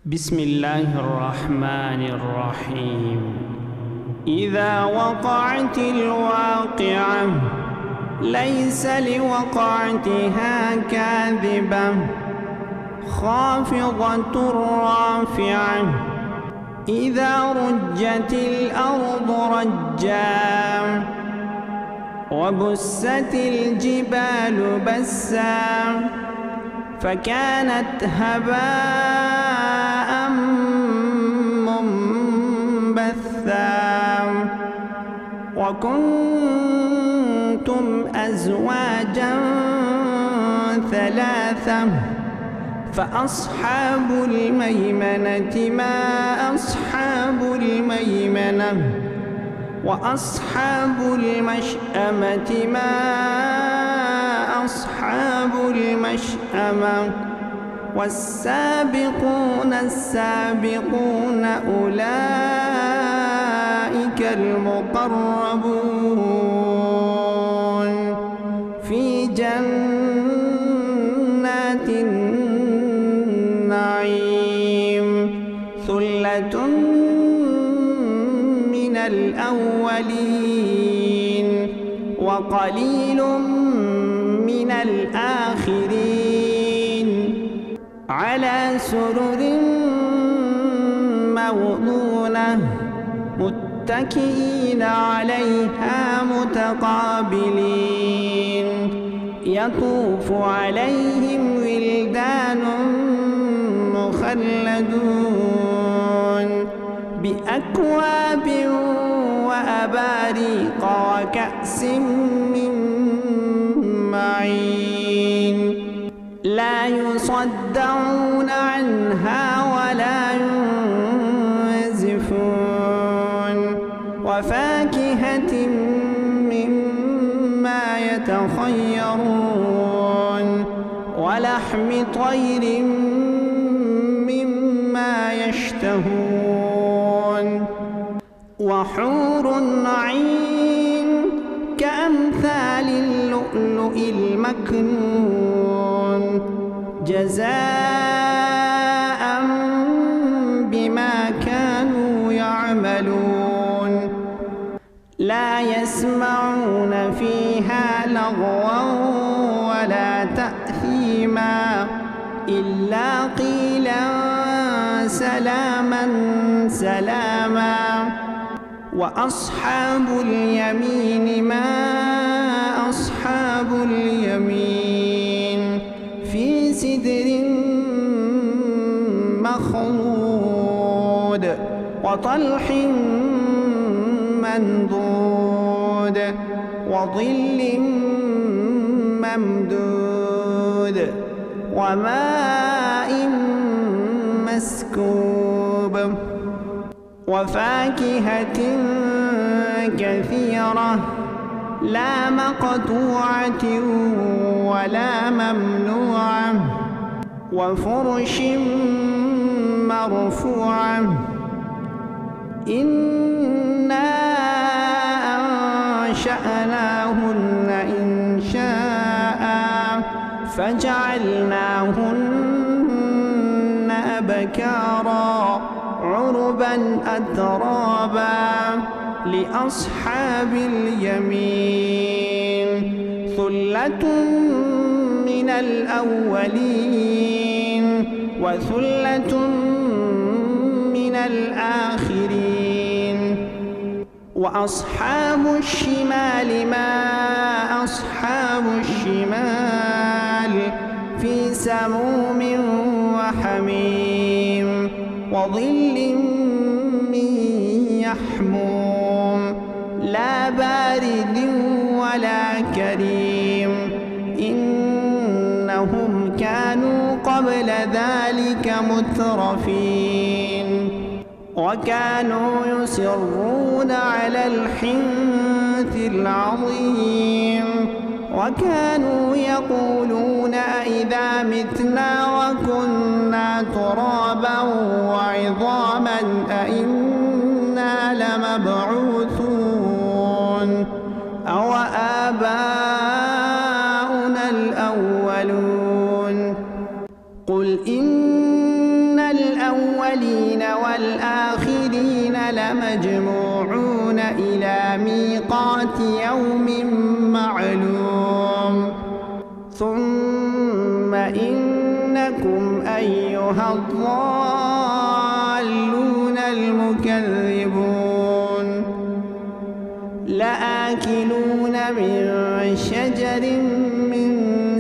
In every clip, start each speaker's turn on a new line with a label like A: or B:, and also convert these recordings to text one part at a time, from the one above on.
A: بسم الله الرحمن الرحيم. إذا وقعت الواقعة ليس لوقعتها كاذبة خافضة رافعة. إذا رجت الأرض رجا وبست الجبال بسا فكانت هباء منبثا وكنتم أزواجا ثلاثة فأصحاب الميمنة ما أصحاب الميمنة وأصحاب المشأمة ما أصحاب المشأمة والسابقون السابقون أولئك المقربون في جنات النعيم. ثلة من الأولين وقليل من الآخرين على سرر موضونة متكئين عليها متقابلين يطوف عليهم ولدان مخلدون بأكواب وأباريق وكأس من معين لا يصدعون عنها ولا ينزفون وفاكهة مما يتخيرون ولحم طير مما يشتهون وحور عين كأمثال اللؤلؤ المكنون جزاء بما كانوا يعملون. لا يسمعون فيها لغوا ولا تأثيما إلا قيلا سلاما سلاما. وأصحاب اليمين ما أصحاب اليمين في سدر مخضود وطلح منضود وظل ممدود وماء مسكوب وفاكهة كثيرة لا مقطوعة ولا ممنوعة وفرش مرفوعة. إنا أنشأناهن إنشاء فجعلناهن أبكارا عربا أترابا لأصحاب اليمين. ثلة من الأولين وثلة من الآخرين. وأصحاب الشمال ما أصحاب الشمال في سموم وحميم وظل من يحموم لا بارد ولا كريم. إنهم كانوا قبل ذلك مترفين وكانوا يصرون على الحنث العظيم وكانوا يقولون أئذا متنا وكنا ترابا وعظاما أئنا لمبعوثون أو آباؤنا الأولون. قل إن الأولين والآخرين لمجموعون إلى ميقات يوم معلوم ثم إنكم أيها الضالون المكذبون لآكلون من شجر من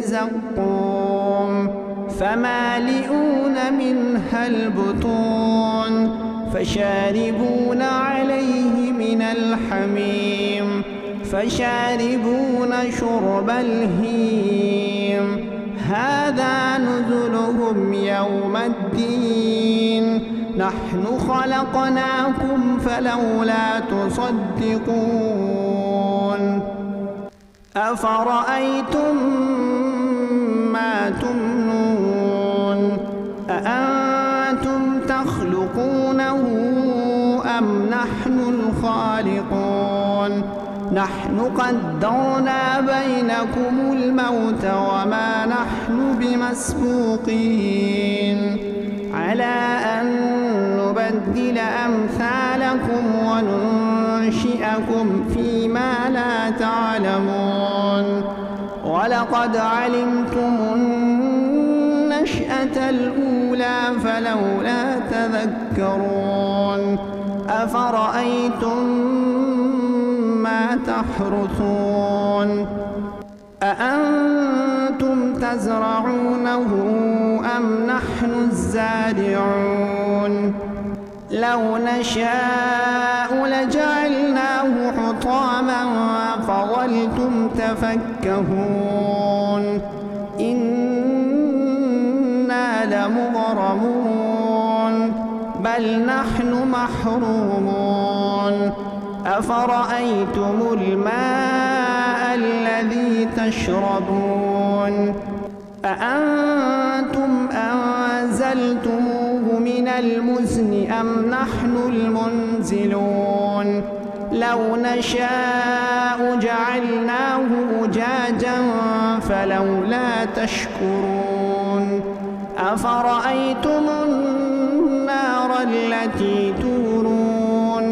A: زقوم فمالئون منها البطون فشاربون عليه من الحميم فشاربون شرب الهيم هذا نزلهم يوم الدين نحن خلقناكم فلولا تصدقون أفرأيتم ما تمنون أأنتم تخلقونه أم نحن الخالقون نحن قدرنا بينكم الموت وما نحن بمسبوقين على أن نبدل أمثالكم وننشئكم فيما لا تعلمون ولقد علمتم النشأة الأولى فلولا تذكرون أفرأيتم ما تحرثون أأنتم تزرعونه أم نحن الزارعون لو نشاء لجعلناه حطاما فظلتم تفكهون إنا لمغرمون بل نحن محرومون أفرأيتم الماء الذي تشربون أأنتم أنزلتموه من المزن أم نحن المنزلون لو نشاء جعلناه أجاجا فلولا تشكرون أفرأيتم النار التي تورون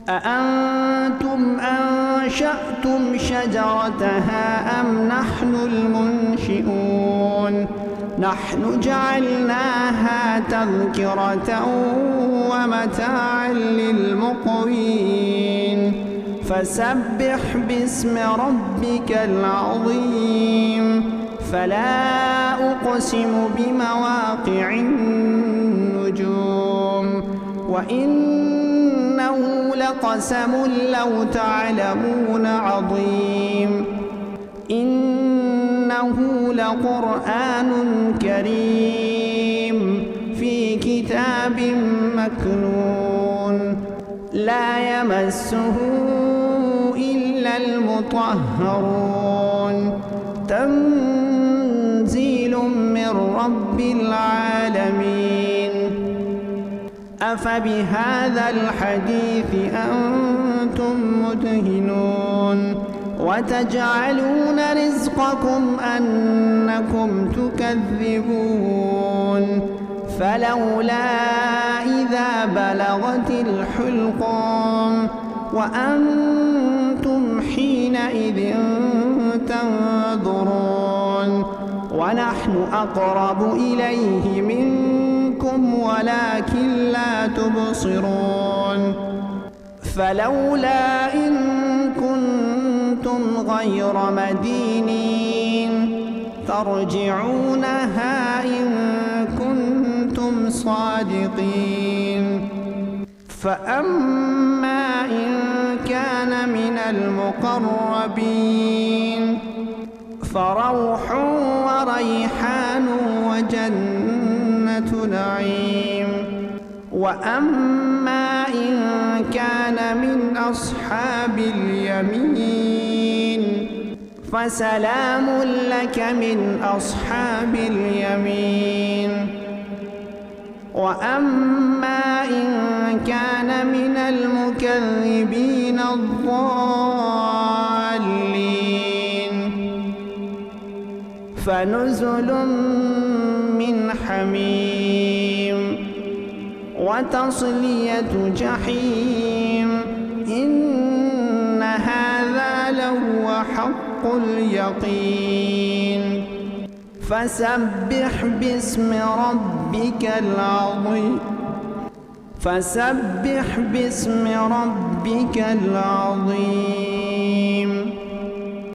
A: أأنتم أنشأتم شجرتها أم نحن المنشئون نحن جعلناها تذكرة ومتاعا للمقوين فسبح باسم ربك العظيم فلا أقسم بمواقع النجوم وإنه لقسم لو تعلمون عظيم إنه لقرآن كريم في كتاب مكنون لا يمسه إلا المطهرون تنزيل من رب العالمين أفبهذا الحديث أنتم مدهنون وتجعلون رزقكم أنكم تكذبون فلولا إذا بلغت الحلقوم وأنتم حينئذ تنظرون ونحن أقرب إليه منكم ولكن لا تبصرون فلولا إن كنتم غير مدينين ترجعونها إن كنتم صادقين فأما إن كان من المقربين فروح وريحان وجنة نعيم وأما إن كان من أصحاب اليمين فسلام لك من أصحاب اليمين وأما إن كان من المكذبين الضالين فنزل من حميم وتصلية جحيم. إن هذا لهو حق اليقين. فسبح باسم ربك العظيم. فسبح باسم ربك العظيم.